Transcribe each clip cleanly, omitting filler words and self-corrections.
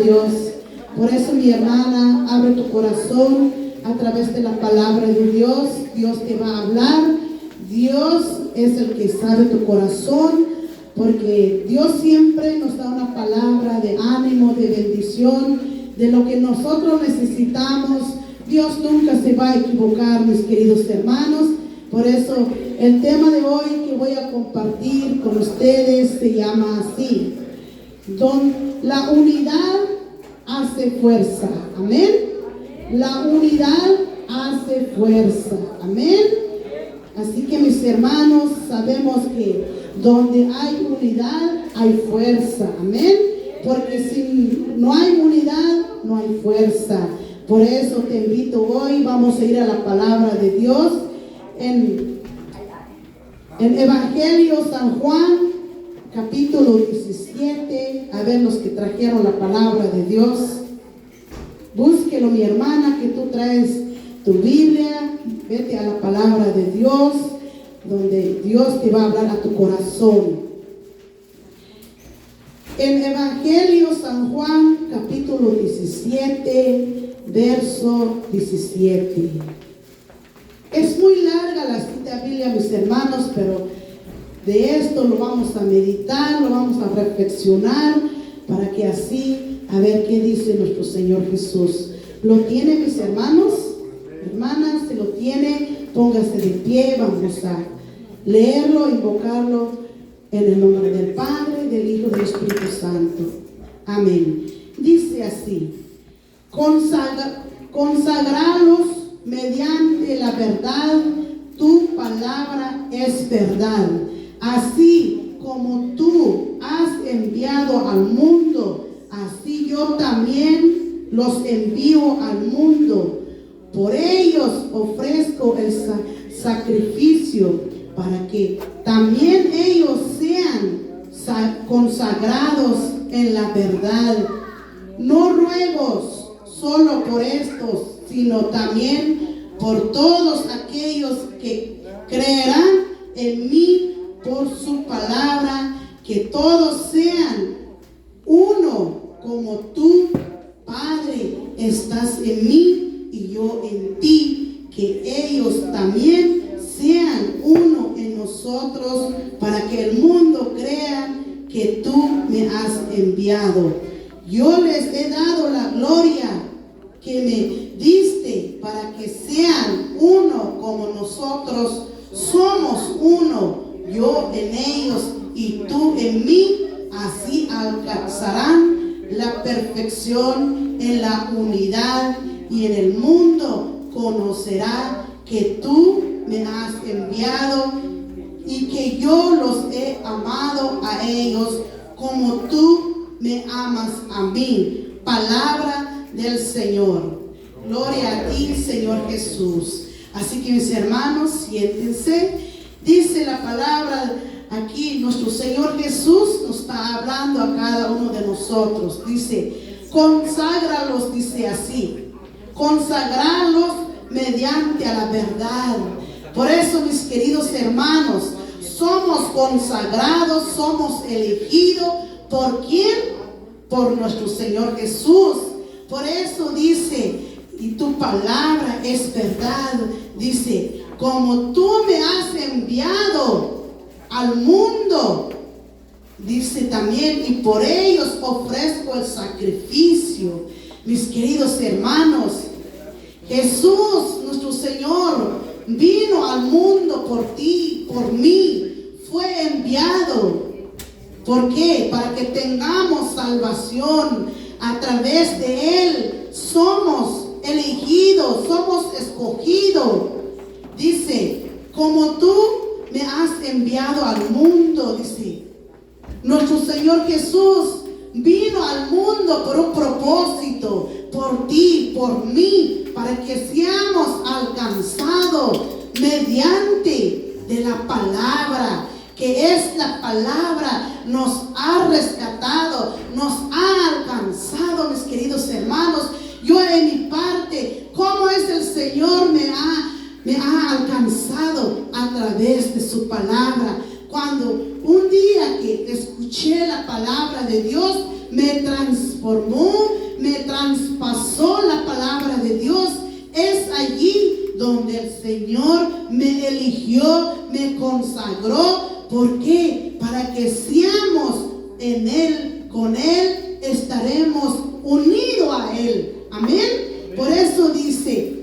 Dios. Por eso, mi hermana, abre tu corazón a través de la palabra de Dios. Dios te va a hablar. Dios es el que sabe tu corazón, porque Dios siempre nos da una palabra de ánimo, de bendición, de lo que nosotros necesitamos. Dios nunca se va a equivocar, mis queridos hermanos. Por eso el tema de hoy que voy a compartir con ustedes se llama así: la unidad hace fuerza. Amén. La unidad hace fuerza. Amén. Así que, mis hermanos, sabemos que donde hay unidad hay fuerza. Amén. Porque si no hay unidad, no hay fuerza. Por eso te invito hoy, vamos a ir a la palabra de Dios en Evangelio San Juan, capítulo 17. A ver, los que trajeron la palabra de Dios, búsquelo, mi hermana, que tú traes tu Biblia. Vete a la palabra de Dios, donde Dios te va a hablar a tu corazón. En Evangelio San Juan, capítulo 17, verso 17. Es muy larga la cita bíblica, mis hermanos, pero de esto lo vamos a meditar, lo vamos a reflexionar, para que así, a ver qué dice nuestro Señor Jesús. ¿Lo tiene, mis hermanos? Hermanas, si lo tiene, póngase de pie. Vamos a leerlo, invocarlo en el nombre del Padre, del Hijo y del Espíritu Santo. Amén. Dice así: consagralos mediante la verdad, tu palabra es verdad. Así como tú has enviado al mundo, así yo también los envío al mundo. Por ellos ofrezco el sacrificio, para que también ellos sean consagrados en la verdad. No ruego solo por estos, sino también por todos aquellos que creerán en mí por su palabra, que todos sean uno, como tú, Padre, estás en mí y yo en ti, que ellos también sean uno en nosotros, para que el mundo crea que tú me has enviado. Yo les he dado la gloria que me diste, para que sean uno como nosotros somos uno, yo en ellos y tú en mí. Así alcanzarán la perfección en la unidad, y en el mundo conocerá que tú me has enviado y que yo los he amado a ellos como tú me amas a mí. Palabra del Señor. Gloria a ti, Señor Jesús. Así que, mis hermanos, siéntense. Dice la palabra aquí, nuestro Señor Jesús nos está hablando a cada uno de nosotros. Dice: conságralos, dice así, consagrarlos mediante a la verdad. Por eso, mis queridos hermanos, somos consagrados, somos elegidos. ¿Por quién? Por nuestro Señor Jesús. Por eso dice: y tu palabra es verdad. Dice: como tú me has enviado al mundo, dice también, y por ellos ofrezco el sacrificio. Mis queridos hermanos, Jesús, nuestro Señor, vino al mundo por ti, por mí. Fue enviado. ¿Por qué? Para que tengamos salvación. A través de Él somos elegidos, somos escogidos. Dice: como tú me has enviado al mundo, dice. Nuestro Señor Jesús vino al mundo por un propósito, por ti, por mí, para que seamos alcanzados mediante de la palabra, que es la palabra, nos ha rescatado, nos ha alcanzado, mis queridos hermanos. Yo en mi parte, ¿cómo es el Señor me ha alcanzado? A través de su palabra. Cuando un día que escuché la palabra de Dios, me transformó, me traspasó la palabra de Dios. Es allí donde el Señor me eligió, me consagró. ¿Por qué? Para que seamos en Él, con Él estaremos unidos a Él. Amén. Por eso dice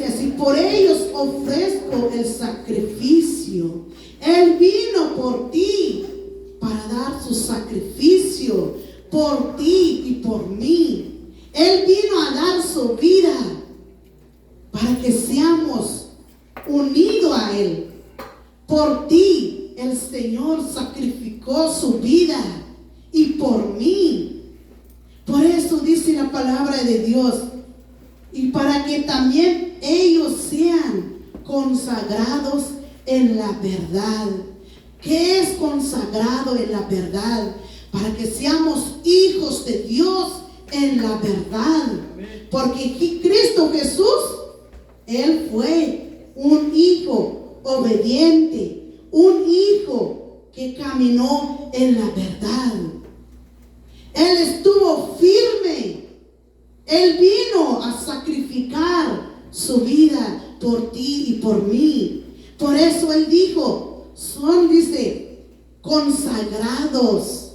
así: por ellos ofrezco el sacrificio. Él vino por ti para dar su sacrificio, por ti y por mí. Él vino a dar su vida para que seamos unidos a Él. Por ti el Señor sacrificó su vida y por mí. Por eso dice la palabra de Dios: y para que también ellos sean consagrados en la verdad. ¿Qué es consagrado en la verdad? Para que seamos hijos de Dios en la verdad. Porque Cristo Jesús, Él fue un hijo obediente, un hijo que caminó en la verdad. Él estuvo firme. Él vino a sacrificar su vida por ti y por mí. Por eso Él dijo, dice, consagrados.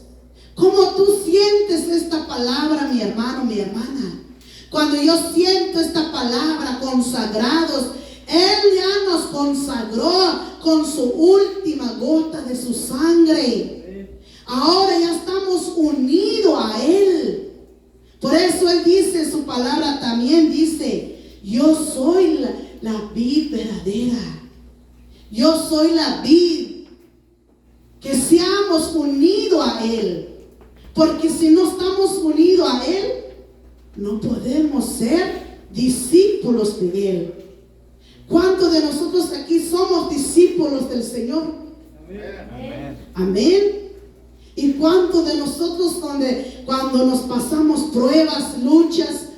¿Cómo tú sientes esta palabra, mi hermano, mi hermana? Cuando yo siento esta palabra, consagrados, Él ya nos consagró con su última gota de su sangre. Ahora ya estamos unidos a Él. Por eso Él dice en su palabra también, dice, yo soy la vid verdadera. Yo soy la vid. Que seamos unidos a Él. Porque si no estamos unidos a Él, no podemos ser discípulos de Él. ¿Cuántos de nosotros aquí somos discípulos del Señor? Amén. Amén. ¿Y cuántos de nosotros cuando nos pasamos pruebas, luchas,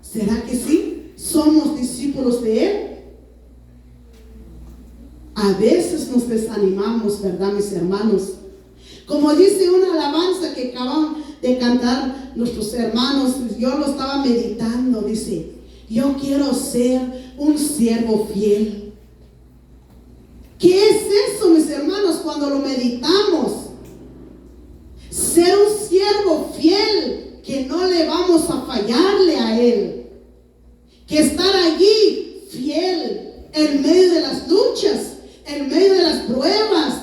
será que sí? ¿Somos discípulos de Él? A veces nos desanimamos, ¿verdad, mis hermanos? Como dice una alabanza que acaban de cantar nuestros hermanos, yo lo estaba meditando, dice, yo quiero ser un siervo fiel. ¿Qué es eso, mis hermanos, cuando lo meditamos? Ser un siervo fiel, que no le vamos a fallarle a Él. Que estar allí fiel en medio de las luchas, en medio de las pruebas.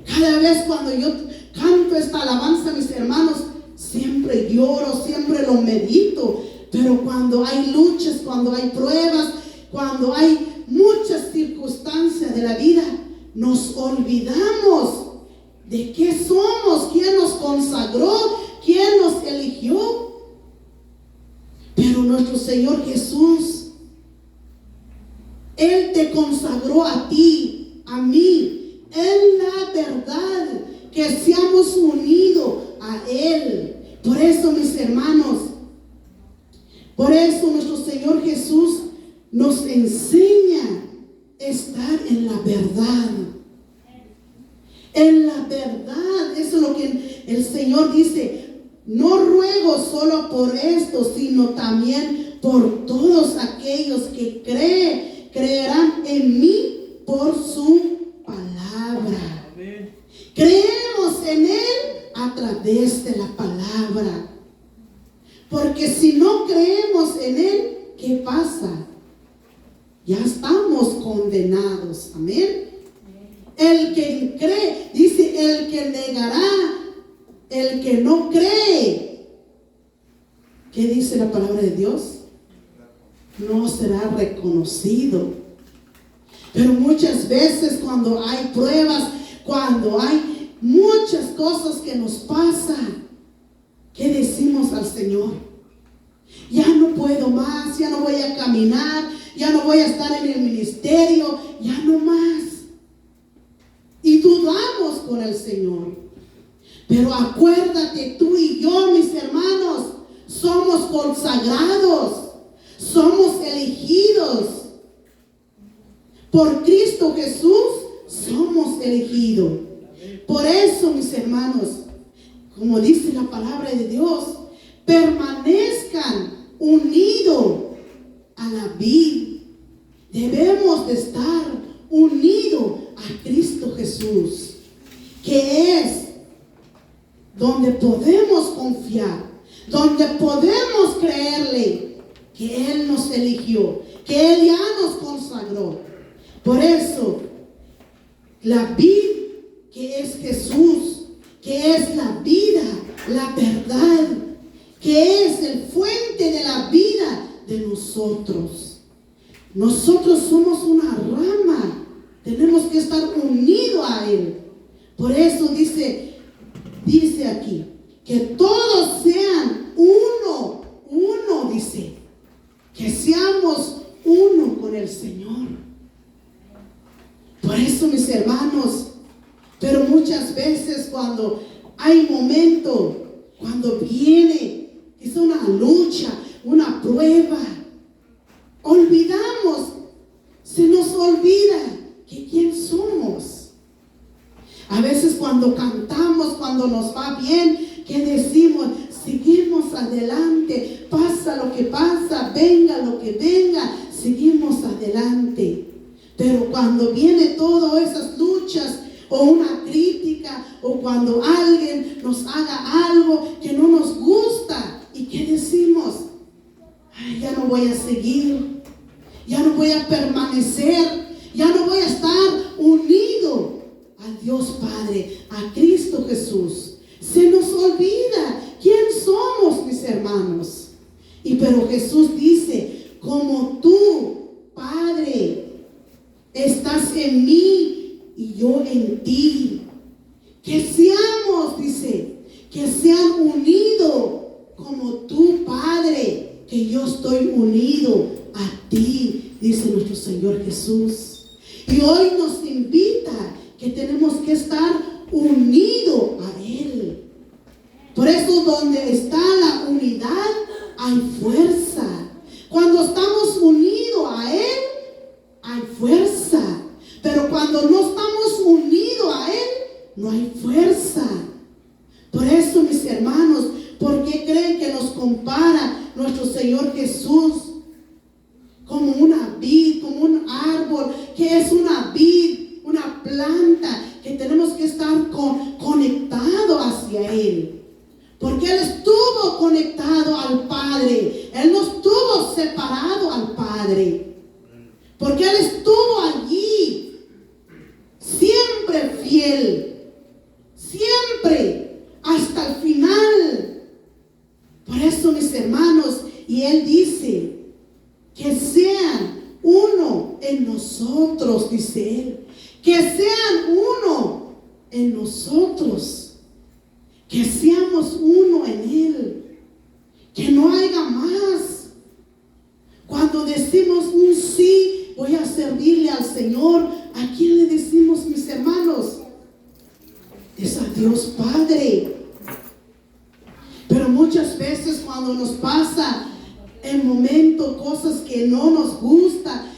Cada vez cuando yo canto esta alabanza, mis hermanos, siempre lloro, siempre lo medito. Pero cuando hay luchas, cuando hay pruebas, cuando hay muchas circunstancias de la vida, nos olvidamos de qué somos, quién nos consagró, quién nos eligió. Pero nuestro Señor Jesús, Él te consagró a ti, a mí, en la verdad, que seamos unidos a Él. Por eso, mis hermanos, por eso nuestro Señor Jesús nos enseña a estar en la verdad. En la verdad, eso es lo que el Señor dice. No ruego solo por esto, sino también por todos aquellos que creerán en mí por su palabra. Amén. Creemos en Él a través de la palabra. Porque si no creemos en Él, ¿qué pasa? Ya estamos condenados. Amén. El que cree, dice, el que negará, el que no cree. ¿Qué dice la palabra de Dios? No será reconocido. Pero muchas veces cuando hay pruebas, cuando hay muchas cosas que nos pasan, ¿qué decimos al Señor? Ya no puedo más, ya no voy a caminar, ya no voy a estar en el ministerio, ya no más. Y dudamos con el Señor. Pero acuérdate, tú y yo, mis hermanos, somos consagrados, somos elegidos. Por Cristo Jesús somos elegidos. Por eso, mis hermanos, como dice la palabra de Dios, permanezcan unidos a la vid. Debemos de estar unidos a Cristo Jesús, que es donde podemos confiar, donde podemos creerle que Él nos eligió, que Él ya nos consagró. Por eso, la vid que es Jesús, que es la vida, la verdad, que es el fuente de la vida de nosotros. Nosotros somos una rama, tenemos que estar unidos a Él. Por eso dice aquí, que todos sean uno, dice, que seamos uno con el Señor. Por eso, mis hermanos, pero muchas veces cuando hay momentos, cuando viene, es una lucha, una prueba, olvidamos, se nos olvida que quién somos. A veces cuando cantamos, cuando nos va bien, que decimos, seguimos adelante, pasa lo que pasa, venga lo que venga, seguimos adelante. Pero cuando viene todas esas luchas, o una crítica, o cuando alguien nos haga algo que no nos gusta, ¿y qué decimos? Ay, ya no voy a seguir, ya no voy a permanecer, ya no voy a estar unido a Dios Padre, a Cristo Jesús. Se nos olvida quién somos, mis hermanos. Pero Jesús dice, como tú, Padre, estás en mí y yo en ti. Que seamos, dice, que sean unidos como tú, Padre, que yo estoy unido a ti, dice nuestro Señor Jesús. Y hoy nos invita que tenemos que estar unidos a Él. Por eso donde está la unidad hay fuerza. Cuando estamos unidos a Él hay fuerza. Pero cuando no estamos unidos a Él no hay fuerza. Por eso, mis hermanos, ¿por qué creen que nos compara nuestro Señor Jesús como una vid, como un árbol? Que es una vid, una planta, que tenemos que estar conectados hacia Él. Porque Él estuvo conectado al Padre. Él no estuvo separado al Padre. Porque Él estuvo allí, siempre fiel, siempre, hasta el final. Por eso, mis hermanos, y Él dice, que sean uno en nosotros, dice Él. Que sean uno en nosotros. Que seamos uno en Él. Que no haya más. Cuando decimos un sí, voy a servirle al Señor, ¿a quién le decimos, mis hermanos? Es a Dios Padre. Pero muchas veces cuando nos pasa en momentos cosas que no nos gustan,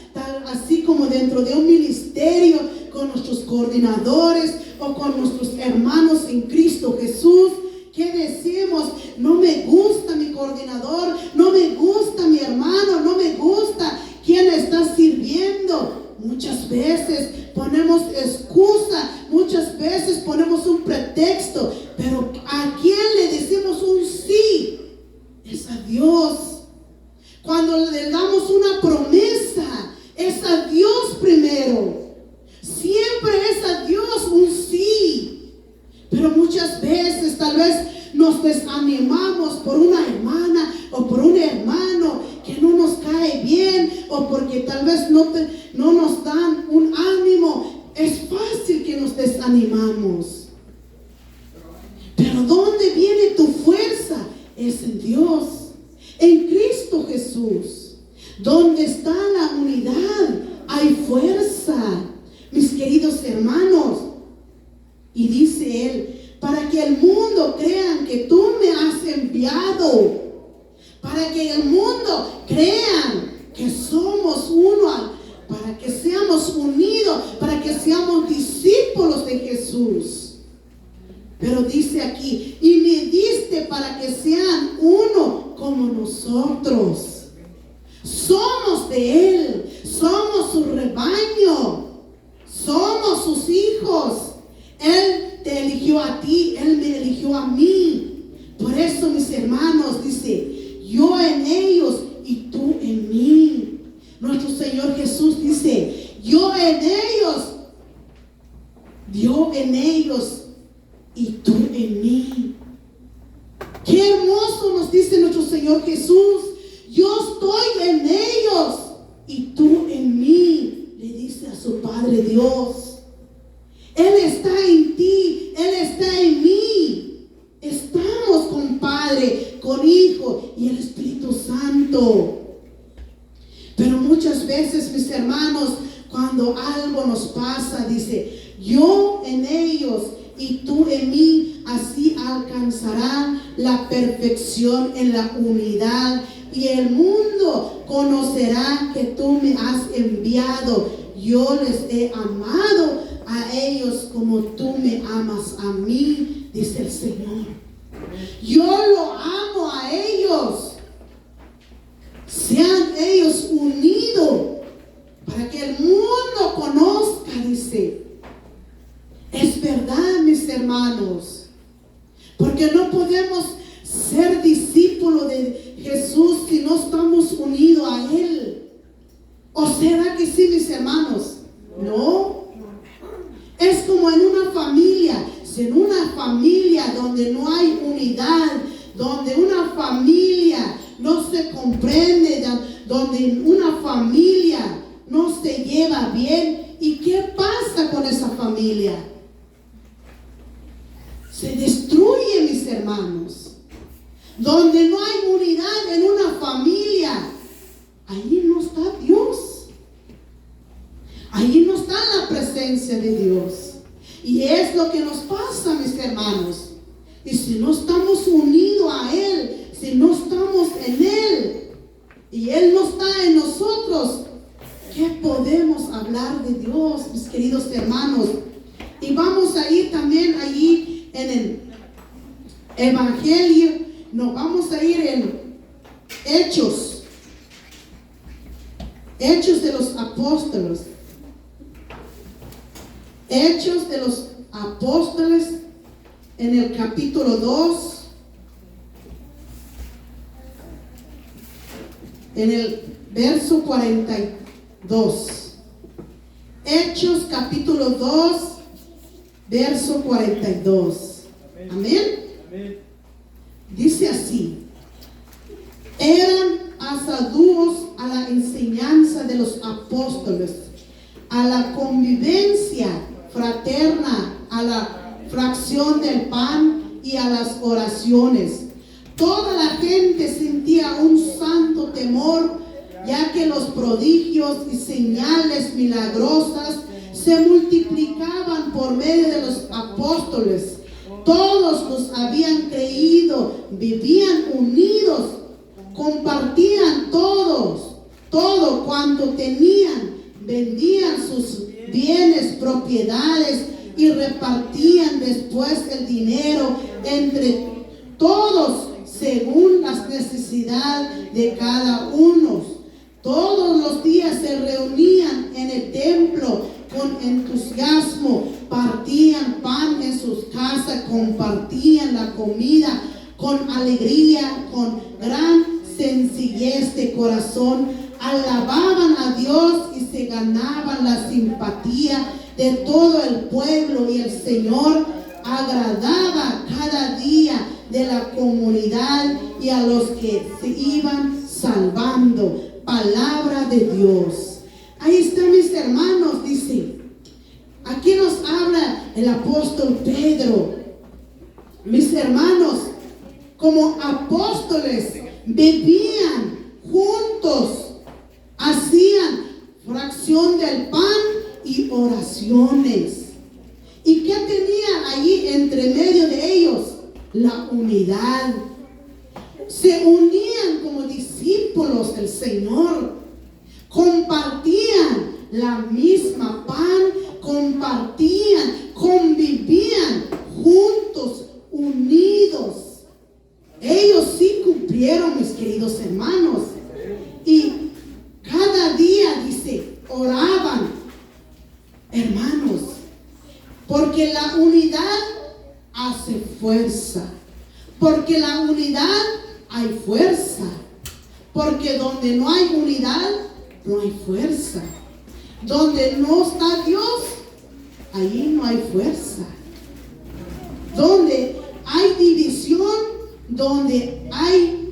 así como dentro de un ministerio, con nuestros coordinadores o con nuestros hermanos en Cristo Jesús, ¿qué decimos? No me gusta mi coordinador, no me gusta mi hermano, no me gusta quién está sirviendo. Muchas veces ponemos excusa, muchas veces ponemos un pretexto, pero ¿a quién le decimos un sí? Es a Dios. Cuando le damos una promesa, es a Dios primero. Siempre es a Dios un sí. Pero muchas veces tal vez nos desanimamos por una hermana o por un hermano que no nos cae bien, o porque tal vez no nos dan un ánimo. Es fácil que nos desanimamos. Pero ¿dónde viene tu fuerza? Es en Dios, en Cristo Jesús. Donde está la unidad hay fuerza, mis queridos hermanos. Y dice Él, para que el mundo crean que tú me has enviado, para que el mundo crean que somos uno, para que seamos unidos, para que seamos discípulos de Jesús. Pero dice aquí, y me diste para que sean uno como nosotros. Somos de Él, somos su rebaño, somos sus hijos. Él te eligió a ti, Él me eligió a mí. Por eso, mis hermanos, dice, yo en ellos y tú en mí. Nuestro Señor Jesús dice, yo en ellos y tú en mí. Qué hermoso nos dice nuestro Señor Jesús. Yo estoy en ellos y tú en mí, le dice a su Padre Dios. Él está en ti, Él está en mí. Estamos con Padre, con Hijo y el Espíritu Santo. Pero muchas veces, mis hermanos, cuando algo nos pasa, dice, yo en ellos y tú en mí, así alcanzará la perfección en la unidad. Y el mundo conocerá que tú me has enviado. Yo les he amado a ellos como tú me amas a mí, dice el Señor. Yo lo amo a ellos. Sean ellos unidos para que el mundo conozca, dice. Es verdad, mis hermanos, porque no podemos ser discípulos de Jesús si no estamos unidos a Él. ¿O será que sí, mis hermanos? No. Es como en una familia. Si en una familia donde no hay unidad, donde una familia no se comprende, donde una familia no se lleva bien, ¿y qué pasa con esa familia? Se destruye, mis hermanos. Donde no hay unidad en una familia, ahí no está Dios. Ahí no está la presencia de Dios. Y es lo que nos pasa, mis hermanos. Y si no estamos unidos a Él, si no estamos en Él, y Él no está en nosotros, ¿qué podemos hablar de Dios, mis queridos hermanos? Y vamos a ir también allí en el Evangelio. Nos vamos a ir en Hechos de los Apóstoles. Hechos de los Apóstoles en el capítulo 2, en el verso 42. Hechos capítulo 2, verso 42. Amén. Amén. Dice así: eran asiduos a la enseñanza de los apóstoles, a la convivencia fraterna, a la fracción del pan y a las oraciones. Toda la gente sentía un santo temor, ya que los prodigios y señales milagrosas se multiplicaban por medio de los apóstoles. Todos los habían creído, vivían unidos, compartían todo cuanto tenían, vendían sus bienes, propiedades y repartían después el dinero entre todos según las necesidades de cada uno. Todos los días se reunían en el templo con entusiasmo, partían pan en sus casas, compartían la comida con alegría, con gran sencillez de corazón, alababan a Dios y se ganaban la simpatía de todo el pueblo, y el Señor agradaba cada día de la comunidad y a los que se iban salvando. Palabra de Dios. Ahí está, mis hermanos, dice. Aquí nos habla el apóstol Pedro. Mis hermanos, como apóstoles, vivían juntos, hacían fracción del pan y oraciones. ¿Y qué tenía allí entre medio de ellos? La unidad. Se unían como discípulos del Señor. Compartían la misma pan, compartían, convivían juntos Ellos sí cumplieron, mis queridos hermanos. Y cada día, dice, oraban, hermanos, porque la unidad hace fuerza. Porque la unidad hay fuerza. Porque donde no hay unidad, no hay fuerza. Donde no está Dios, ahí no hay fuerza. Donde hay división, donde hay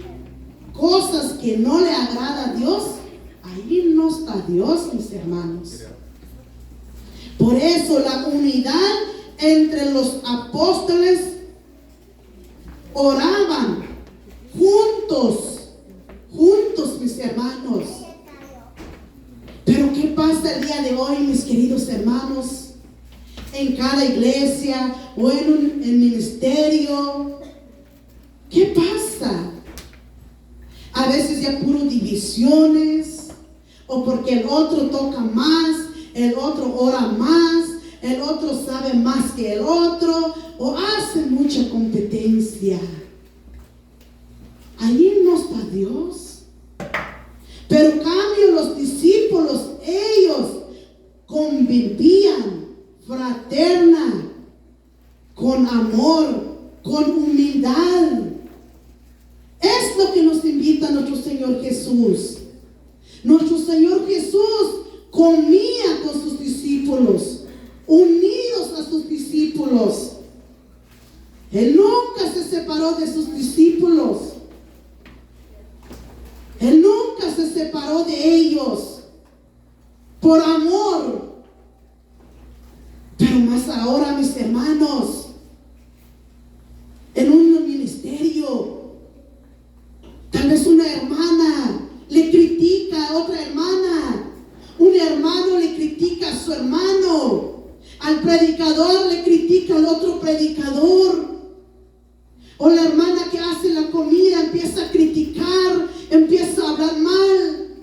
cosas que no le agrada a Dios, ahí no está Dios, mis hermanos. Por eso la unidad entre los apóstoles, oraban juntos, mis hermanos. Pero ¿qué pasa el día de hoy, mis queridos hermanos? En cada iglesia o en el ministerio, ¿qué pasa? A veces ya puro divisiones, o porque el otro toca más, el otro ora más, el otro sabe más que el otro, o hace mucha competencia. Allí no está Dios. Pero en cambio los discípulos, ellos convivían fraterna, con amor, con humildad. Es lo que nos invita nuestro Señor Jesús. Nuestro Señor Jesús comía con sus discípulos, unidos a sus discípulos. Él nunca se separó de sus discípulos. Él nunca se separó de ellos por amor. Pero más ahora, mis hermanos, en un ministerio, tal vez una hermana le critica a otra hermana, un hermano le critica a su hermano, al predicador le critica al otro predicador, o la hermana que hace la comida empieza a criticar, empieza a hablar mal,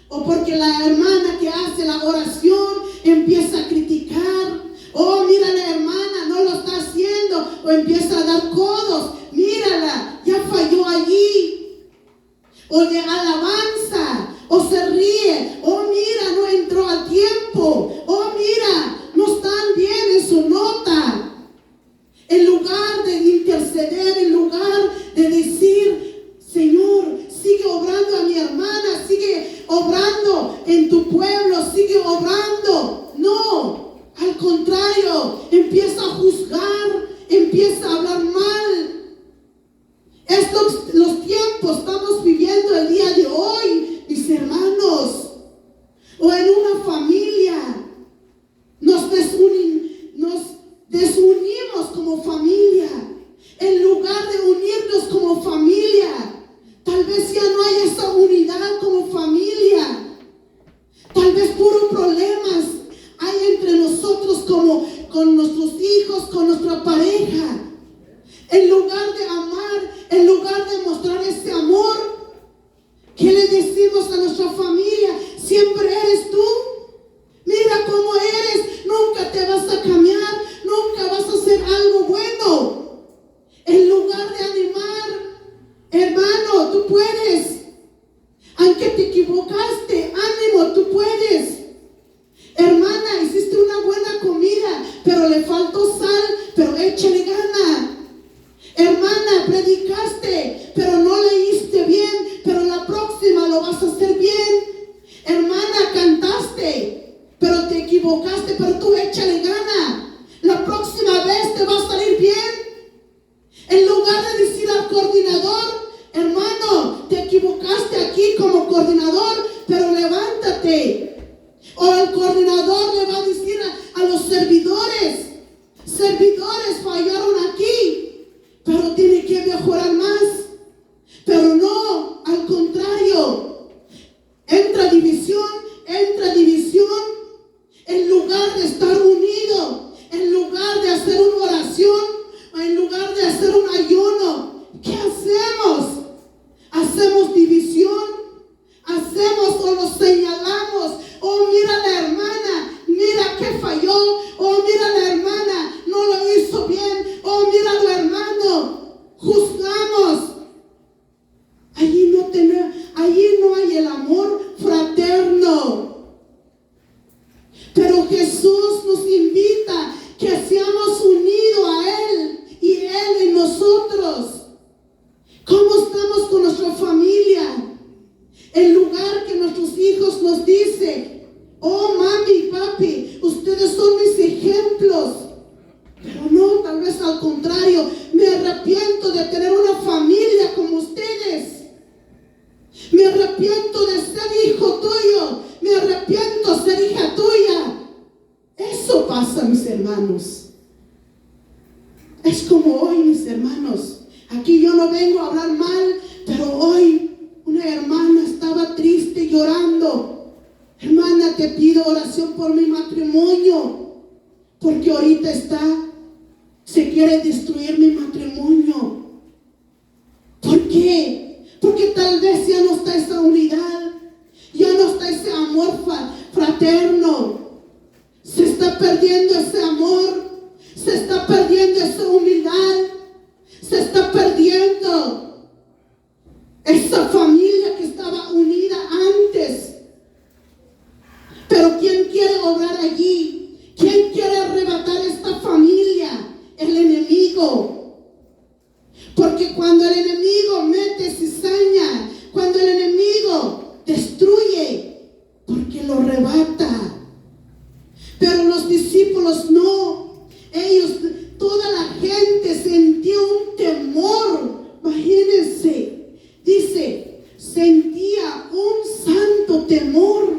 o porque la hermana que hace la oración empieza a criticar. Oh, mira, la hermana no lo está haciendo, o empieza a dar codos. Mírala, ya falló allí. O de alabanza, o se ríe. Oh, mira, no entró a tiempo. Oh, mira, no están bien en su nota. En lugar de interceder, en lugar de decir, Señor, sigue obrando a mi hermana, sigue obrando en tu pueblo, sigue obrando. No. Al contrario, empieza a juzgar, empieza a hablar mal. Estos los tiempos estamos viviendo el día de hoy, mis hermanos. O en una familia nos desunimos como familia. En lugar de unirnos como familia, tal vez ya no hay esa unidad como familia. Tal vez puros problemas hay entre nosotros, como con nuestros hijos, con nuestra pareja. En lugar de amar, en lugar de mostrar ese amor, ¿qué le decimos a nuestra familia? Siempre eres tú. Mira cómo eres, nunca te vas a cambiar, nunca vas a hacer algo bueno. En lugar de animar, hermano, tú puedes. Aunque te equivocaste, ánimo, tú puedes. Hermana, hiciste una buena comida, pero le faltó sal, pero échale gana. Hermana, predicaste, pero no leíste bien, pero la próxima lo vas a hacer bien. Hermana, cantaste, pero te equivocaste, pero tú échale gana. La próxima vez te va a salir bien. En lugar de decir al coordinador, hermano, te equivocaste aquí como coordinador, pero levántate. O el coordinador le va a decir a los servidores, fallaron aquí, pero tiene que mejorar más. Pero no, al contrario, entra división. En lugar de estar unido, en lugar de hacer una oración, en lugar de hacer un ayuno, ¿qué hacemos? Hacemos división. Hacemos o nos señalamos. Oh, mira la hermana, mira que falló. Oh, mira la hermana, no lo hizo bien. Oh, mira tu hermano. Juzgamos allí no hay el amor fraterno. Pero Jesús nos invita que seamos unidos a Él y Él en nosotros. ¿Cómo estamos con nuestra familia? En lugar que nuestros hijos nos dicen, oh mami, papi, ustedes son mis ejemplos. Pero no, tal vez al contrario, me arrepiento de tener una familia como ustedes. Me arrepiento de ser hijo tuyo. Me arrepiento de ser hija tuya. Eso pasa, mis hermanos. Es como hoy, mis hermanos. Aquí yo no vengo a hablar mal, pero hoy una hermana estaba triste llorando. Hermana, te pido oración por mi matrimonio, porque ahorita se quiere destruir mi matrimonio. ¿Por qué? Porque tal vez ya no está esa unidad, ya no está ese amor fraterno. Se está perdiendo ese amor, se está perdiendo esa humildad, se está perdiendo esa familia que estaba unida antes. Pero ¿quién quiere obrar allí? ¿Quién quiere arrebatar esta familia? El enemigo. Porque cuando el enemigo mete cizaña, cuando el enemigo destruye, porque lo arrebata. Pero los discípulos no. Ellos, toda la gente sentía un temor. Imagínense. Dice, sentía un santo temor.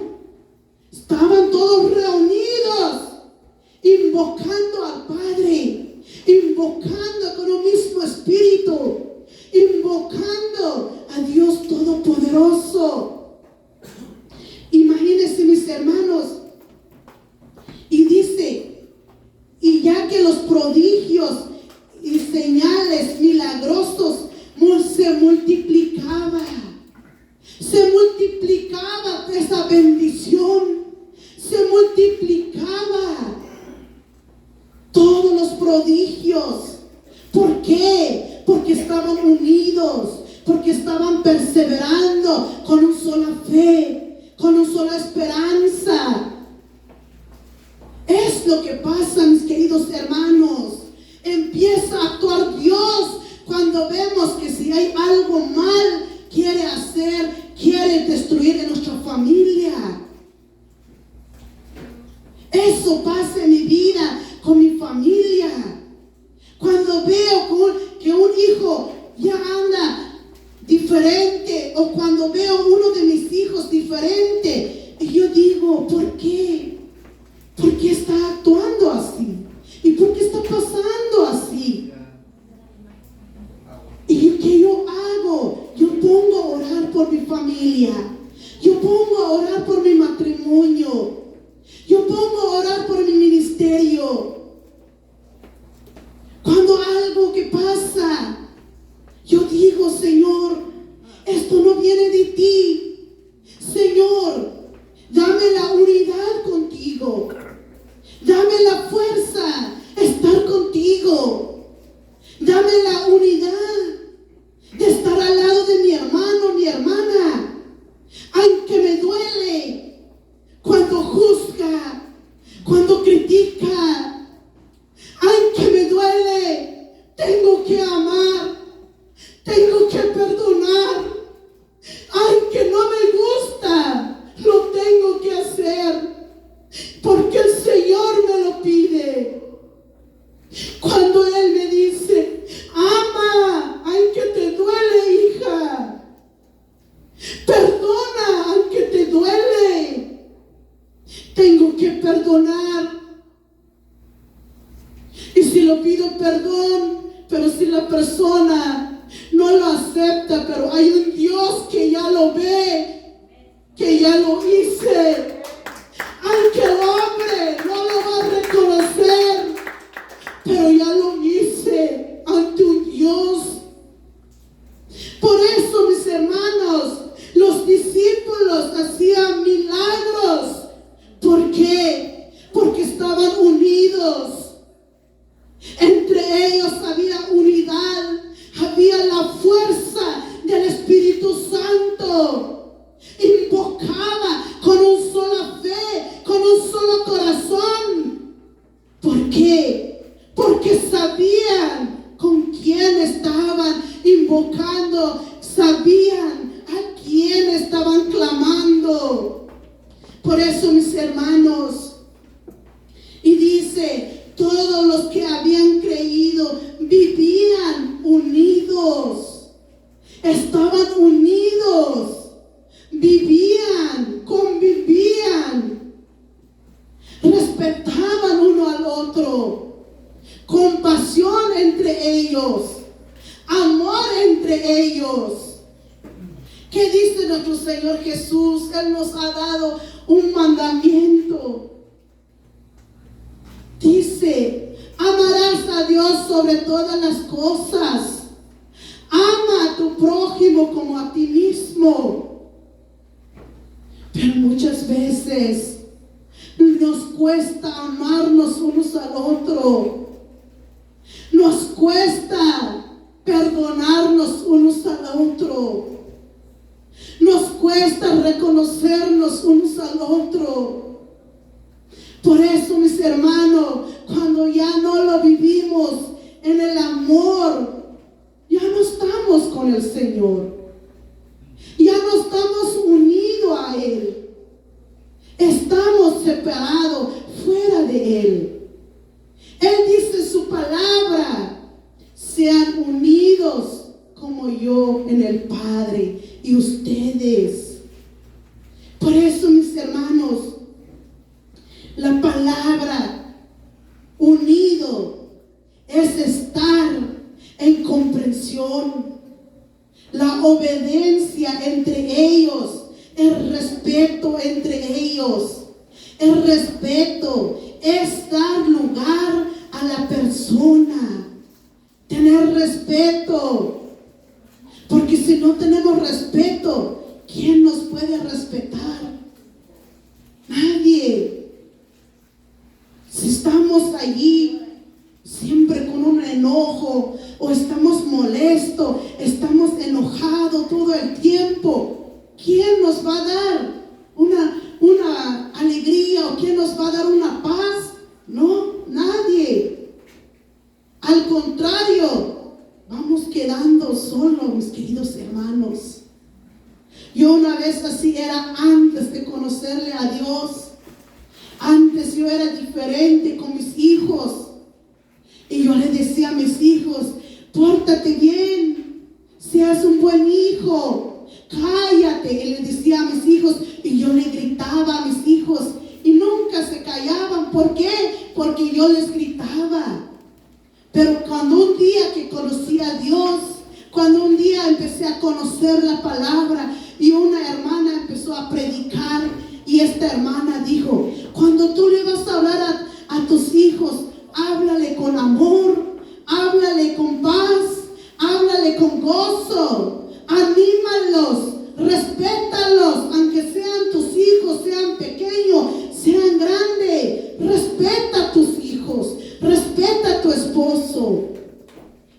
Estaban todos reunidos, invocando al Padre, invocando con un mismo espíritu, invocando a Dios Todopoderoso. Imagínense, mis hermanos. Y dice, y ya que los prodigios y señales milagrosos se multiplicaba esa bendición, se multiplicaba todos los prodigios. ¿Por qué? Porque estaban unidos, porque estaban perseverando con una sola fe, con una sola esperanza. Es lo que pasa, mis queridos hermanos. Empieza a actuar Dios cuando vemos que si hay algo mal quiere hacer, quiere destruir en nuestra familia. Eso pasa en mi vida, con mi familia. Cuando veo que un hijo ya anda diferente, o cuando veo uno de mis hijos diferente, y yo digo, ¿por qué? ¿Por qué está actuando así? ¿Y por qué está pasando así? ¿Y qué yo hago? Yo pongo a orar por mi familia. Yo pongo a orar por mi matrimonio. Yo pongo a orar por mi ministerio. Cuando algo que pasa, yo digo, Señor, esto no viene de ti. Señor, dame la unidad contigo. Dame la fuerza estar contigo. Dame la unidad de estar al lado de mi hermano, mi hermana. Aunque me duele cuando juzga, cuando critica. Aunque me duele, tengo que amar, tengo que perdonar. Aunque no me gusta, lo tengo que hacer, porque el Señor me lo pide. Cuando Él me dice, ama, aunque te duele, hija. Perdona, aunque te duele. Tengo que perdonar. Y si lo pido perdón, pero si la persona no lo acepta, pero hay un Dios que ya lo ve, que ya lo hice. Aunque el hombre no lo va a reconocer, pero ya lo hice ante un Dios. Por eso, mis hermanos, los discípulos hacían milagros. ¿Por qué? Porque estaban unidos. Entre ellos había unidad, sabían a quién estaban clamando. Por eso, mis hermanos, y dice, todos los que habían creído vivían unidos, estaban unidos, vivían, convivían, respetaban uno al otro, compasión entre ellos, amor entre ellos. ¿Qué dice nuestro Señor Jesús? Él nos ha dado un mandamiento. Dice, amarás a Dios sobre todas las cosas. Ama a tu prójimo como a ti mismo. Pero muchas veces nos cuesta amarnos unos al otro. Nos cuesta perdonarnos unos al otro. Nos cuesta reconocernos unos al otro. Por eso, mis hermanos, cuando ya no lo vivimos en el amor, ya no estamos con el Señor. Ya no estamos unidos a Él. Estamos separados fuera de Él. Él dice en su palabra, sean unidos como yo en el Padre y ustedes. Por eso, mis hermanos, la palabra unido es estar en comprensión, la obediencia entre ellos, el respeto entre ellos. El respeto es dar lugar a la persona, tener respeto, porque si no tenemos respeto, ¿quién nos puede respetar? Nadie. Si estamos allí siempre con un enojo, o estamos molestos, estamos enojados todo el tiempo, ¿quién nos va a dar una alegría, o quién nos va a dar una paz? No, nadie. Al contrario, vamos quedando solos, mis queridos hermanos. Yo una vez así era antes de conocerle a Dios. Antes yo era diferente con mis hijos. Y yo le decía a mis hijos, pórtate bien, seas un buen hijo, cállate. Y le decía a mis hijos, y yo le gritaba a mis hijos, y nunca se callaban. ¿Por qué? Porque yo les gritaba. Pero cuando un día que conocí a Dios, cuando un día empecé a conocer la palabra, y una hermana empezó a predicar, y esta hermana dijo, cuando tú le vas a hablar a tus hijos, háblale con amor, háblale con paz, háblale con gozo, anímalos, respétalos, aunque sean tus hijos, sean pequeños, sean grandes. Respeta a tus hijos, respeta a tu esposo.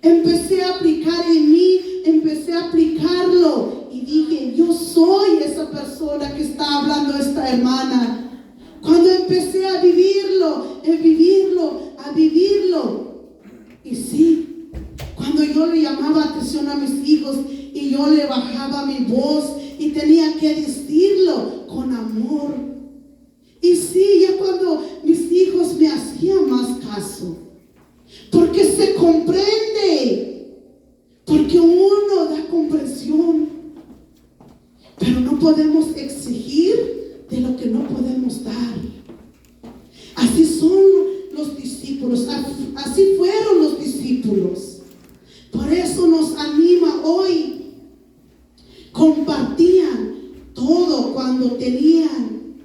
Empecé a aplicar en mí, empecé a aplicarlo, y dije, yo soy esa persona que está hablando esta hermana. Cuando empecé a vivirlo, y sí, cuando yo le llamaba atención a mis hijos, y yo le bajaba mi voz, y tenía que decirlo con amor. Y sí, ya cuando mis hijos me hacían más caso, porque se comprende, porque uno da comprensión, pero no podemos exigir de lo que no podemos dar. Así son los discípulos, así fueron los discípulos. Por eso nos anima hoy. Compartían todo cuando tenían,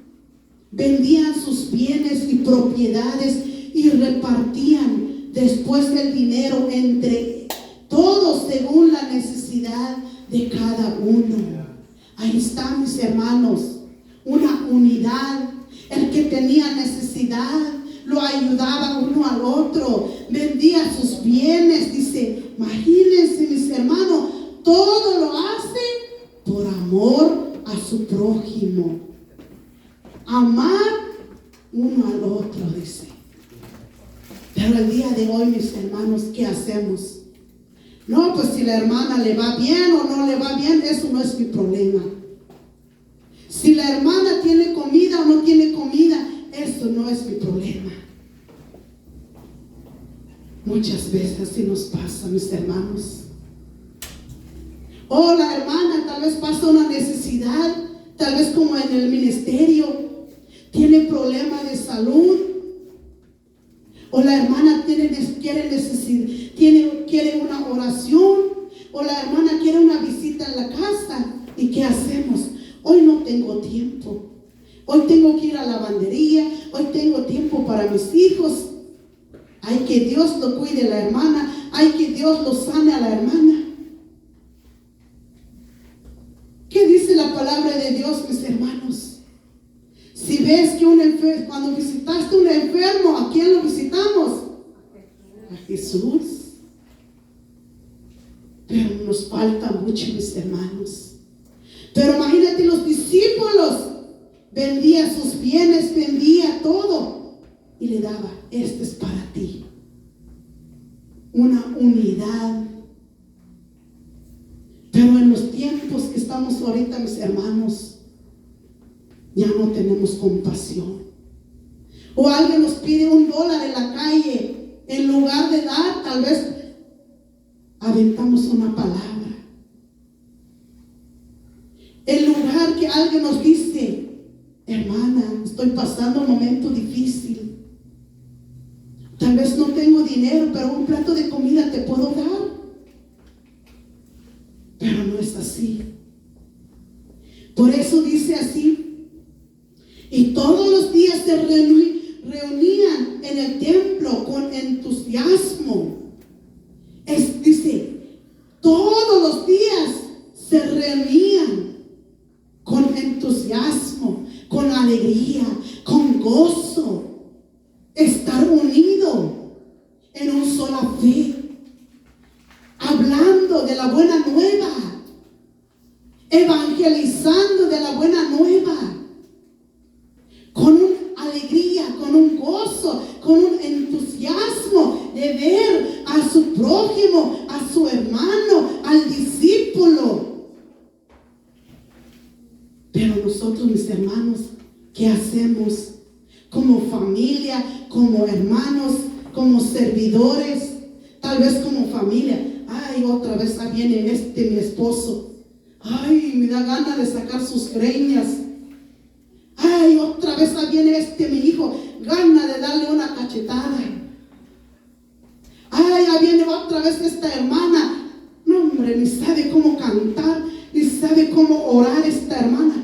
vendían sus bienes y propiedades y repartían después el dinero entre todos según la necesidad de cada uno. Ahí está, mis hermanos, una unidad. El que tenía necesidad lo ayudaba uno al otro, vendía sus bienes. Dice, imagínense, mis hermanos, todo lo hace por amor a su prójimo. Amar uno al otro, dice. Pero el día de hoy, mis hermanos, ¿qué hacemos? No, pues si la hermana le va bien o no le va bien, no es mi problema. Si la hermana tiene comida o no tiene comida, eso no es mi problema. Muchas veces así nos pasa, mis hermanos. O la hermana tal vez pasa una necesidad, tal vez como en el ministerio, tiene problemas de salud. O la hermana quiere una oración. O la hermana quiere una visita en la casa. ¿Y qué hacemos? Hoy no tengo tiempo. Hoy tengo que ir a la lavandería. Hoy tengo tiempo para mis hijos. Hay que Dios lo cuide a la hermana. Hay que Dios lo sane a la hermana. ¿Qué dice la palabra de Dios, mis hermanos? Si ves que cuando visitaste a un enfermo, ¿a quién lo visitamos? A Jesús. Pero nos falta mucho, mis hermanos. Pero imagínate, los discípulos vendía sus bienes, vendía todo y le daba: este es para ti. Una unidad. Pero en los tiempos que estamos ahorita, mis hermanos, ya no tenemos compasión. O alguien nos pide $1 en la calle, en lugar de dar, tal vez aventamos una palabra. En lugar que alguien nos dice: hermana, estoy pasando un momento difícil, tal vez no tengo dinero, pero un plato de comida te puedo dar. Pero no es así. Por eso dice así: y todos los días se reunían en el templo con entusiasmo. Dice, todos los días se reunían con entusiasmo, con alegría, con gozo. Estar unido en una sola fe, hablando de la buena nueva, evangelizando de la buena nueva, con una alegría, con un gozo, con un entusiasmo de ver a su prójimo, a su hermano, al discípulo. Pero nosotros, mis hermanos, ¿qué hacemos? Como familia, como hermanos, como servidores, tal vez como familia. Ay, otra vez viene mi esposo. Ay, me da ganas de sacar sus greñas. Ay, otra vez viene mi hijo, gana de darle una cachetada. Ay, ya viene otra vez esta hermana. No, hombre, ni sabe cómo cantar, ni sabe cómo orar esta hermana.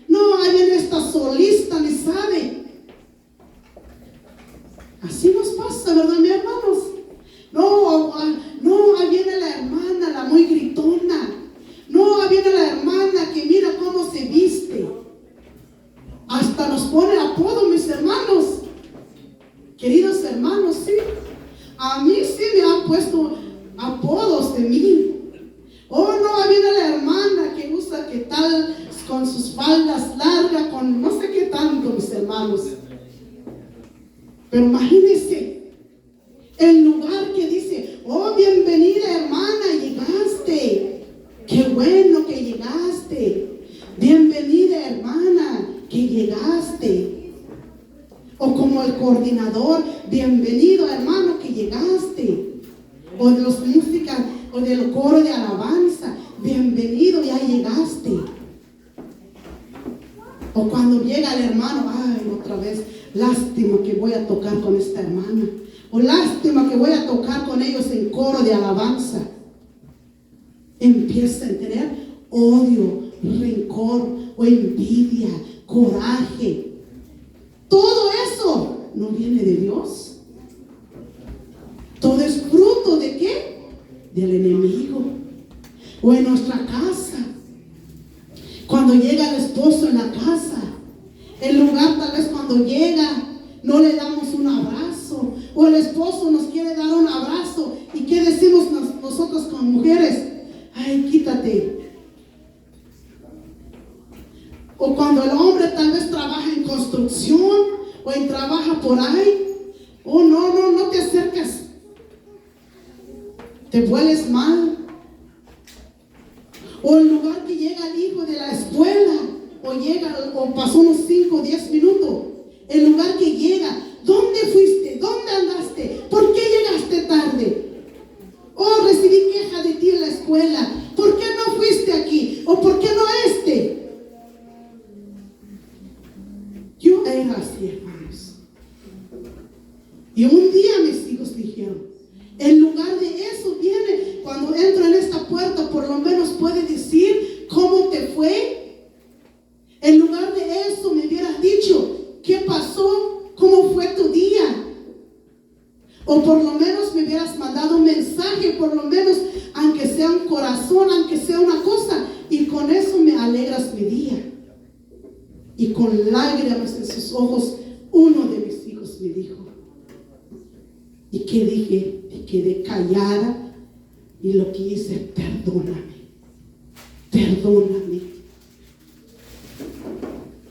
No, ahí viene esta solista, ni sabe. Así nos pasa, ¿verdad, mis hermanos? No, ahí viene la hermana, la muy gritona. No, ahí viene la hermana que mira cómo se viste. Hasta nos pone apodo, mis hermanos. Queridos hermanos, sí. A mí sí me han puesto apodos de mí. Oh, no, ahí viene la hermana que usa que tal, con sus faldas largas, con no sé qué tanto, mis hermanos. Pero imagínense, el lugar que dice: oh, bienvenida hermana, llegaste. Qué bueno que llegaste. Bienvenida hermana, que llegaste. O como el coordinador: bienvenido hermano, que llegaste. O de los músicas, o del coro de alabanza: bienvenido, ya llegaste. O cuando llega el hermano: ay, otra vez, lástima que voy a tocar con esta hermana. O lástima que voy a tocar con ellos en coro de alabanza. Empieza a tener odio, rencor o envidia, coraje. Todo eso no viene de Dios. Todo es fruto ¿de qué? Del enemigo. O en nuestra casa, cuando llega el esposo en la casa, en lugar tal vez cuando llega no le damos un abrazo, o el esposo nos quiere dar un abrazo, y ¿qué decimos nosotros como mujeres? Ay, quítate. O cuando el hombre tal vez trabaja en construcción o trabaja por ahí: oh, no te acerques, te hueles mal. O O el lugar que llega el hijo de la escuela, o pasó unos 5 o 10 minutos. El lugar que llega, ¿dónde fuiste? ¿Dónde andaste? ¿Por qué llegaste tarde? Oh, recibí queja de ti en la escuela. ¿Por qué no fuiste aquí? ¿O por qué no este? Yo era así, hermanos. Y un día mis hijos dijeron, en lugar de eso viene, cuando entro en esta puerta, por lo menos puede decir cómo te fue. En lugar de eso me hubieras dicho, ¿qué pasó? ¿Cómo fue tu día? O por lo menos me hubieras mandado un mensaje, por lo menos, aunque sea un corazón, aunque sea una cosa, y con eso me alegras mi día. Y con lágrimas en sus ojos, uno de mis hijos me dijo, ¿y qué dije? Me quedé callada, y lo que hice, perdóname, perdóname.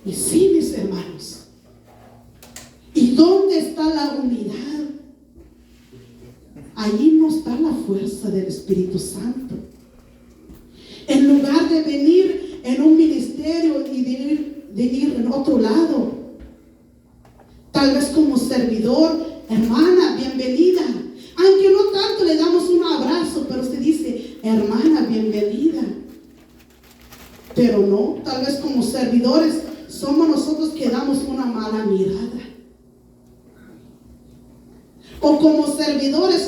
Y sí, mis hermanos, ¿y dónde está la unidad? Allí no está la fuerza del Espíritu Santo. En lugar de venir en un ministerio y de ir en otro lado, tal vez como servidor, hermana, bienvenida. Aunque no tanto le damos un abrazo, pero se dice, hermana, bienvenida. Pero no, tal vez como servidores, somos nosotros que damos una mala mirada. O como servidores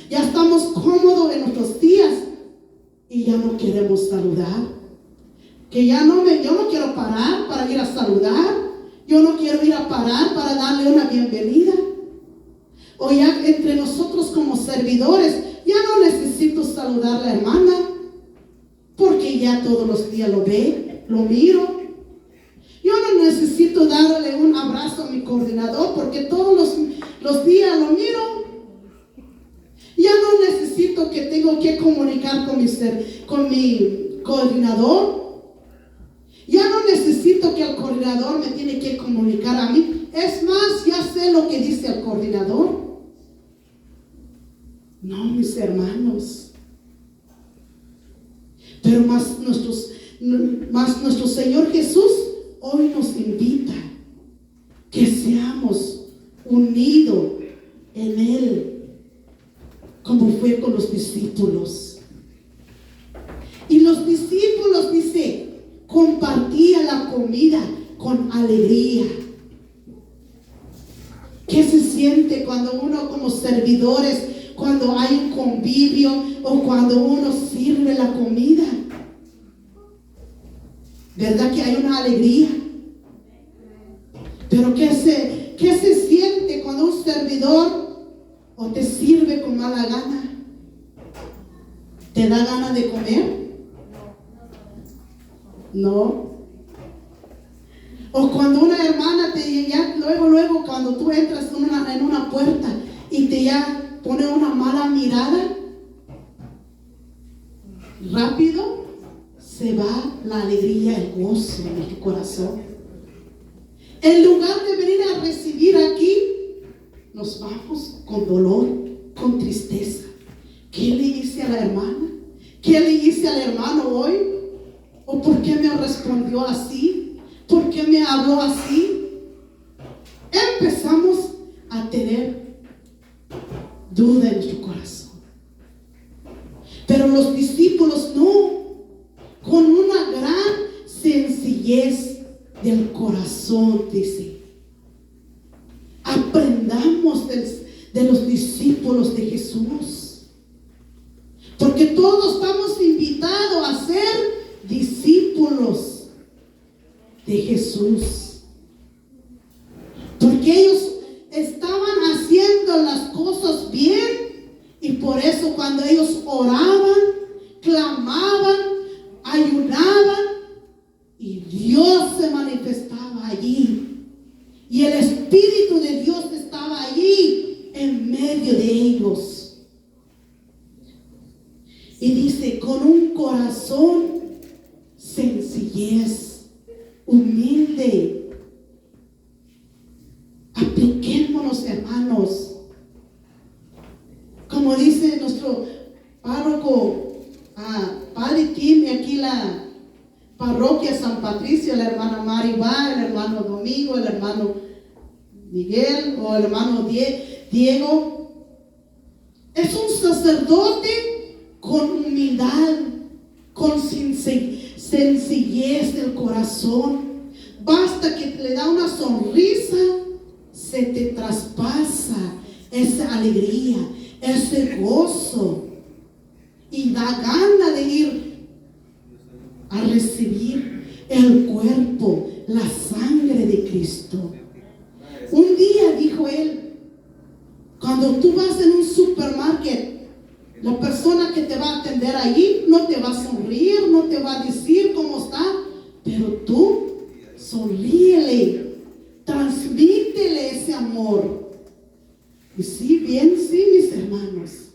ya estamos cómodos en nuestros días y ya no queremos saludar. Que yo no quiero parar para ir a saludar. Yo no quiero ir a parar para darle una bienvenida. O ya entre nosotros como servidores, ya no necesito saludar a la hermana, porque ya todos los días lo ve, lo miro. Yo no necesito darle un abrazo a mi coordinador, porque todos los días lo miro. Ya no necesito que tengo que comunicar con mi coordinador. Ya no necesito que el coordinador me tiene que comunicar a mí. Es más, ya sé lo que dice el coordinador. No, mis hermanos. Pero más nuestro Señor Jesús hoy nos invita que seamos unidos en Él, como fue con los discípulos. Y los discípulos, dice, compartía la comida con alegría. ¿Qué se siente cuando uno como servidores, cuando hay un convivio o cuando uno sirve la comida? ¿Verdad que hay una alegría? Pero ¿qué se siente cuando un servidor o te sirve con mala gana? ¿Te da ganas de comer? No. O cuando una hermana luego cuando tú entras en una puerta y te ya pone una mala mirada, rápido se va la alegría, el gozo en tu corazón. En lugar de venir a recibir aquí, nos vamos con dolor, con tristeza. ¿Qué le hice a la hermana? ¿Qué le hice al hermano hoy? ¿O por qué me respondió así? ¿Por qué me habló así? Empezamos a tener duda en nuestro corazón. Pero los discípulos no, con una gran sencillez del corazón, dice. Aprendamos de los discípulos de Jesús. Porque todos estamos invitados a ser discípulos de Jesús. Porque ellos estaban haciendo las cosas bien, y por eso cuando ellos oraban, clamaban, ayunaban, y Dios se manifestaba allí, y el Espíritu de Dios estaba allí en medio de ellos. Y dice, con un corazón sencillez, humilde. Apliquémonos, hermanos. Como dice nuestro párroco, Padre Tim, aquí Parroquia San Patricio, la hermana Mari va, el hermano Domingo, el hermano Miguel o el hermano Diego. Es un sacerdote con humildad, con sencillez del corazón. Basta que le da una sonrisa, se te traspasa esa alegría, ese gozo, y da gana de ir a recibir el cuerpo, la sangre de Cristo. Un día dijo él, cuando tú vas en un supermercado, la persona que te va a atender allí no te va a sonreír, no te va a decir cómo está, pero tú sonríele, transmítele ese amor. Y sí, bien, sí, mis hermanos.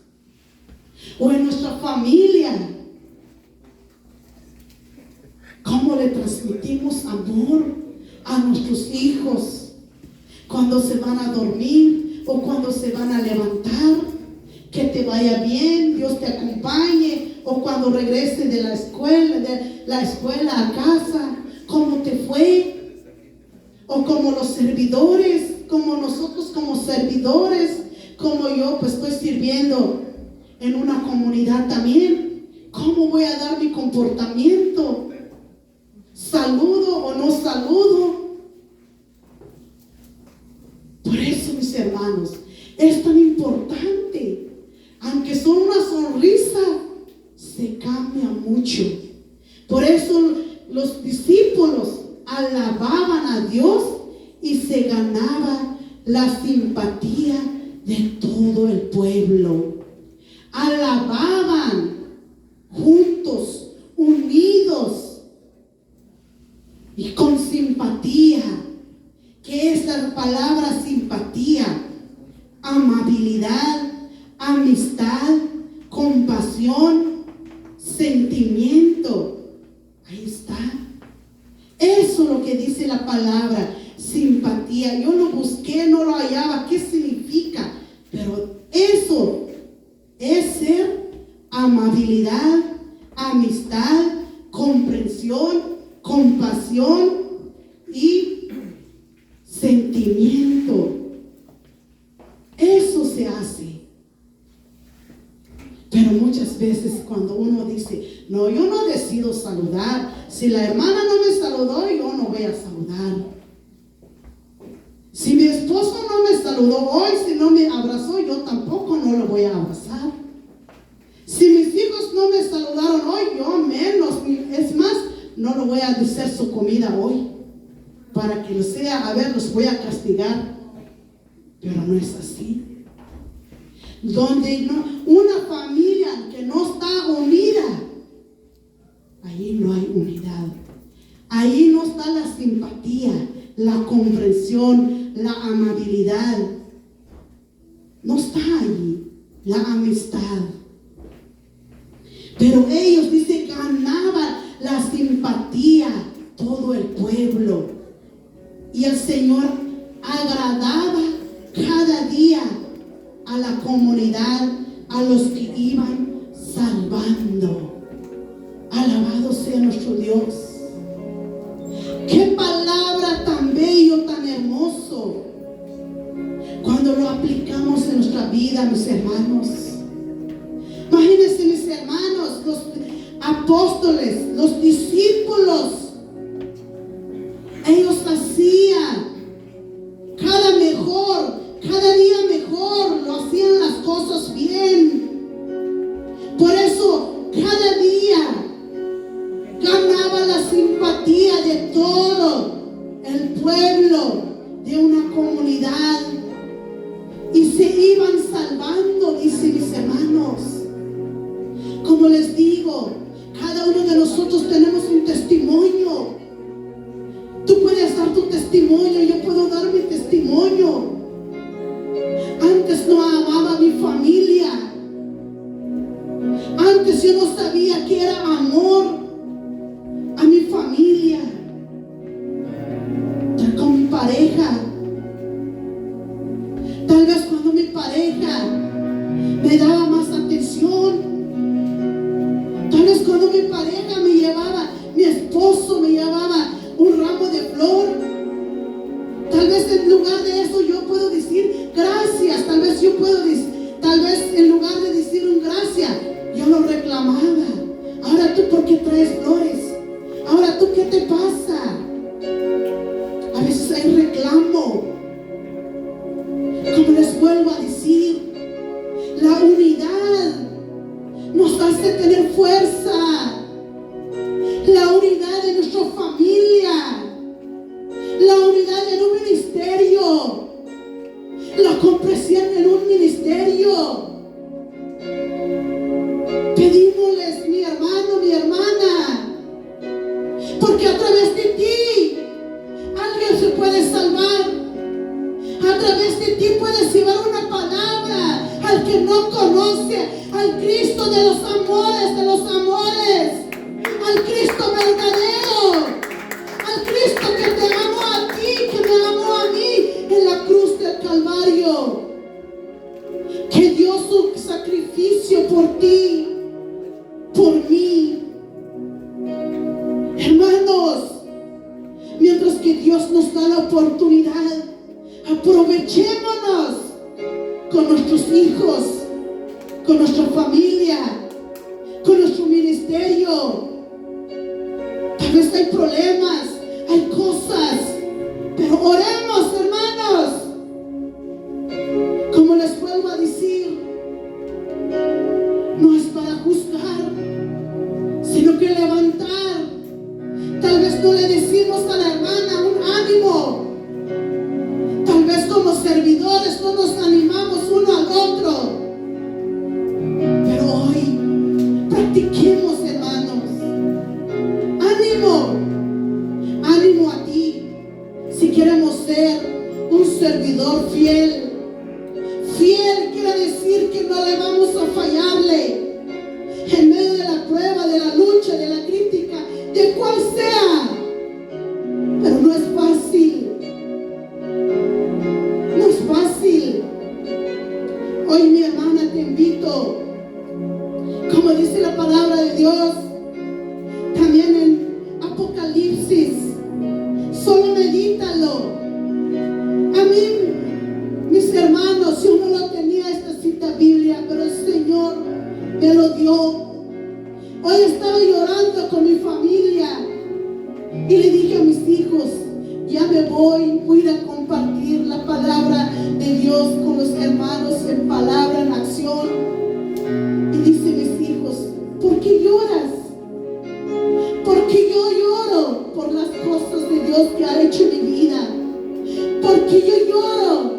O en nuestra familia, ¿cómo le transmitimos amor a nuestros hijos cuando se van a dormir o cuando se van a levantar? Que te vaya bien, Dios te acompañe. O cuando regrese de la escuela a casa, ¿cómo te fue? O como los servidores, como nosotros como servidores, como yo pues estoy sirviendo en una comunidad también. ¿Cómo voy a dar mi comportamiento? ¿Saludo o no saludo? Por eso, mis hermanos, es tan importante. Aunque son una sonrisa, se cambia mucho. Por eso los discípulos alababan a Dios y se ganaba la simpatía de todo el pueblo. Alababan juntos, unidos y con simpatía. ¿Qué es la palabra simpatía? Amabilidad, amistad, compasión, sentimiento. Ahí está. Eso es lo que dice la palabra simpatía. Yo lo busqué, no lo hallaba. ¿Qué significa? Pero eso es ser amabilidad, amistad, comprensión, compasión y sentimiento. Eso se hace. Pero muchas veces cuando uno dice, no, yo no decido saludar. Si la hermana no me saludó, yo no voy a saludar. Si mi esposo no me saludó hoy, si no me abrazó, yo tampoco no lo voy a abrazar. Si mis hijos no me saludaron hoy, yo menos. Es más, no lo voy a hacer su comida hoy. Para que lo sea, a ver, los voy a castigar. Pero no es así. Donde una familia que no está unida, ahí no hay unidad. Ahí no está la simpatía, la comprensión, la amabilidad. No está ahí la amistad. Pero ellos, dice, ganaban la simpatía todo el pueblo. Y el Señor agradaba cada día a la comunidad, a los que iban salvando. Alabado sea nuestro Dios. Qué palabra tan bello, tan hermoso, cuando lo aplicamos en nuestra vida, mis hermanos. Imagínense, mis hermanos, los apóstoles, los discípulos, ellos hacían cada día mejor, lo hacían las cosas bien. Por eso, cada día ganaba la simpatía de todo el pueblo de una comunidad y se iban salvando, dice, mis hermanos. Como les digo, cada uno de nosotros tenemos un testimonio. Tú puedes dar tu testimonio, yo puedo dar mi testimonio. Antes no amaba a mi familia. Antes yo no sabía que era amor a mi familia, con mi pareja. Tal vez cuando mi pareja me daba más atención, tal vez cuando mi pareja me llevaba, mi esposo ¿qué te pasa? A veces hay reclamo. Como les vuelvo a decir, la unidad nos hace tener fuerza. La unidad de nuestra familia, la unidad en un ministerio, la comprensión en un ministerio. Pedímosles, mi hermano, mi hermana, porque a través de ti alguien se puede salvar. A través de ti puedes llevar una palabra al que no conoce, al Cristo de los amores, al Cristo verdadero, al Cristo que te amó a ti, que me amó a mí en la cruz del Calvario, que dio su sacrificio por ti, por mí. Hermanos, mientras que Dios nos da la oportunidad, aprovechémonos con nuestros hijos, con nuestra familia, con nuestro ministerio. Tal vez hay problemas, hay cosas, pero oremos, hermanos. Como les vuelvo a decir, no es para juzgar, sino que levantar. Tal vez no le decimos a la hermana un ánimo. Tal vez como servidores no nos animamos uno al otro. Pero hoy practiquemos, hermanos. Ánimo, ánimo a ti. Si queremos ser un servidor fiel. Fiel quiere decir que no le vamos a fallarle. En medio de la prueba, de la lucha, de la crítica, de cual sea. Pero no es fácil. No es fácil. Hoy, mi hermana, te invito, como dice la palabra de Dios, también en Apocalipsis, solo medítalo. A mí, mis hermanos, yo no lo tenía esta cita Biblia, pero el Señor me lo dio. Hoy estaba llorando con mi familia y le dije a mis hijos, ya me voy a ir a compartir la palabra de Dios con los hermanos en palabra, en acción. Y dice mis hijos, ¿por qué lloras? Porque yo lloro por las cosas de Dios que ha hecho en mi vida. Porque yo lloro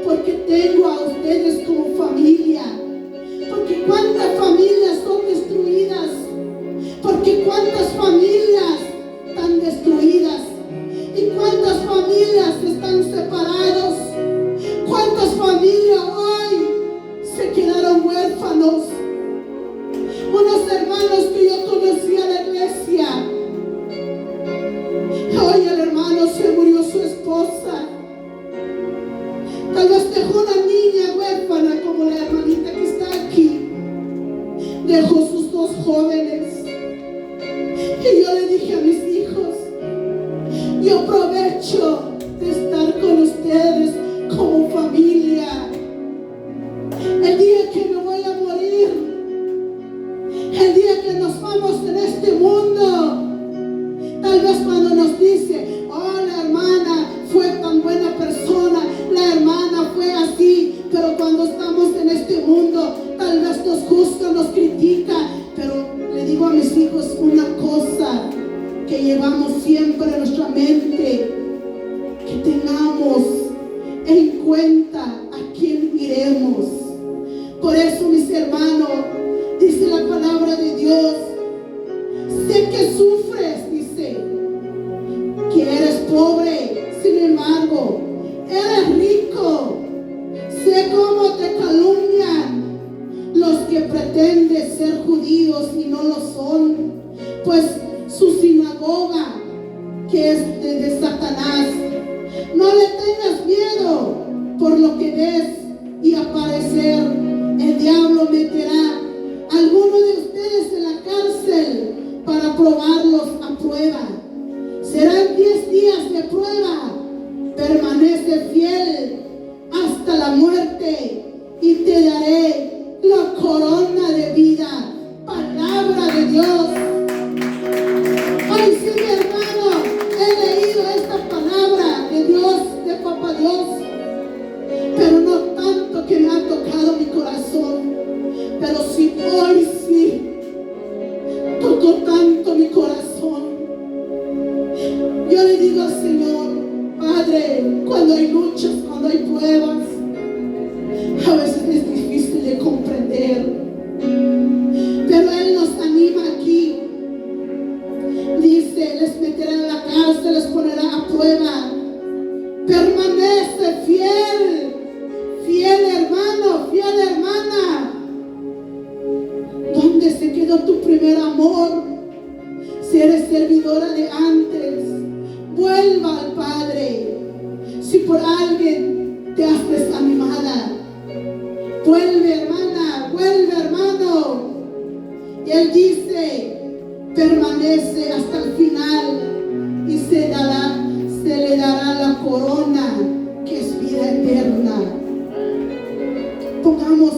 porque tengo a ustedes como familia. Porque cuántas familias son destruidas. Porque cuántas familias están destruidas. Y cuántas familias están separados. Cuántas familias hoy se quedaron huérfanos. Unos hermanos que yo conocí a la iglesia. Hoy el hermano se murió su esposa. Tal vez dejó una niña huérfana como la hermanita que está aquí. Dejó sus dos jóvenes. Y yo le dije a mis hijos, yo aprovecho de estar con ustedes como familia. El día que me voy a morir, el día que nos vamos en este mundo, tal vez cuando nos dice, oh, la hermana fue tan buena persona, la hermana fue así, pero cuando estamos en este mundo, tal vez nos juzga, nos critica, pero le digo a mis hijos una cosa que llevamos siempre en nuestra mente, que tengamos en cuenta a quién iremos. Por eso, mis hermanos, dice la palabra de Dios, sé que sufres, dice, que eres pobre, sin embargo, eres rico. Sé cómo te calumnian los que pretenden ser judíos y no lo son, pues su sinagoga, que es de Satanás. No le tengas miedo por lo que ves y aparecer. El diablo meterá a alguno de ustedes en la cárcel para probarlos a prueba. Serán 10 días de prueba. Permanece fiel hasta la muerte y te daré la corona de vida. Palabra de Dios. Ay, sí, mi hermano. Señor, Padre, cuando hay luchas, cuando hay pruebas, a veces es difícil de comprender, pero Él nos anima aquí. Dice, les meterá en la cárcel, les ponerá a prueba. Permanece fiel, fiel hermano, fiel hermana. ¿Dónde se quedó tu primer amor? Si eres servidora de antes, vuelva al Padre. Si por alguien te has desanimada, vuelve, hermana, vuelve, hermano. Y Él dice, permanece hasta el final y se le dará la corona que es vida eterna. Pongamos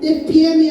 de pie, mi